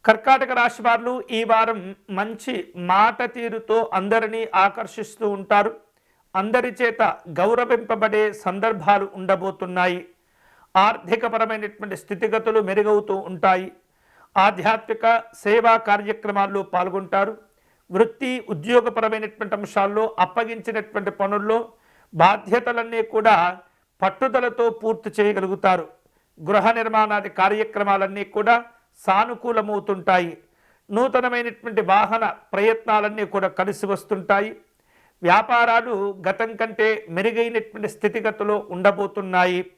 కర్కాటక రాశి వారు ఈ వారం మంచి మాట తీరుతో అందరినీ ఆకర్షిస్తూ ఉంటారు. అందరి చేత గౌరవింపబడే సందర్భాలు ఉండబోతున్నాయి. ఆర్థికపరమైనటువంటి స్థితిగతులు మెరుగవుతూ ఉంటాయి. ఆధ్యాత్మిక సేవా కార్యక్రమాల్లో పాల్గొంటారు. వృత్తి ఉద్యోగపరమైనటువంటి అంశాల్లో అప్పగించినటువంటి పనుల్లో బాధ్యతలన్నీ కూడా పట్టుదలతో పూర్తి చేయగలుగుతారు. గృహ నిర్మాణాది కార్యక్రమాలన్నీ కూడా సానుకూలమవుతుంటాయి. నూతనమైనటువంటి వాహన ప్రయత్నాలన్నీ కూడా కలిసి వస్తుంటాయి. వ్యాపారాలు గతం కంటే మెరుగైనటువంటి స్థితిగతిలో ఉండబోతున్నాయి.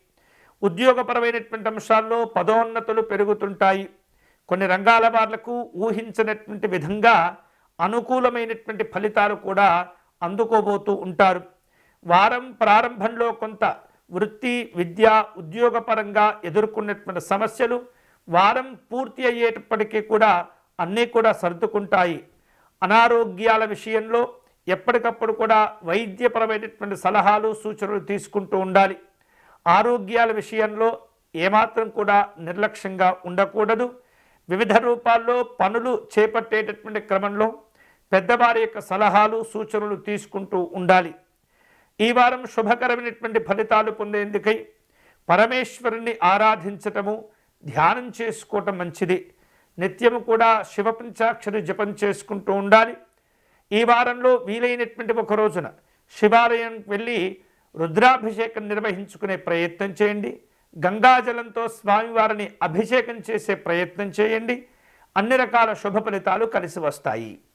ఉద్యోగపరమైనటువంటి అంశాల్లో పదోన్నతులు పెరుగుతుంటాయి. కొన్ని రంగాల వాళ్లకు ఊహించినటువంటి విధంగా అనుకూలమైనటువంటి ఫలితాలు కూడా అందుకోబోతూ ఉంటారు. వారం ప్రారంభంలో కొంత వృత్తి విద్య ఉద్యోగపరంగా ఎదుర్కొన్నటువంటి సమస్యలు వారం పూర్తి అయ్యేటప్పటికీ కూడా అన్నీ కూడా సర్దుకుంటాయి. అనారోగ్యాల విషయంలో ఎప్పటికప్పుడు కూడా వైద్యపరమైనటువంటి సలహాలు సూచనలు తీసుకుంటూ ఉండాలి. ఆరోగ్యాల విషయంలో ఏమాత్రం కూడా నిర్లక్ష్యంగా ఉండకూడదు. వివిధ రూపాల్లో పనులు చేపట్టేటటువంటి క్రమంలో పెద్దవారి యొక్క సలహాలు సూచనలు తీసుకుంటూ ఉండాలి. ఈ వారం శుభకరమైనటువంటి ఫలితాలు పొందేందుకై పరమేశ్వరుని ఆరాధించటము ధ్యానం చేసుకోవటం మంచిది. నిత్యము కూడా శివపంచాక్షరి జపం చేసుకుంటూ ఉండాలి. ఈ వారంలో వీలైనటువంటి ఒక రోజున శివాలయం వెళ్ళి రుద్రాభిషేకం నిర్వహించుకునే ప్రయత్నం చేయండి. గంగాజలంతో స్వామివారిని అభిషేకం చేసే ప్రయత్నం చేయండి. అన్ని రకాల శుభ ఫలితాలు కలిసి వస్తాయి.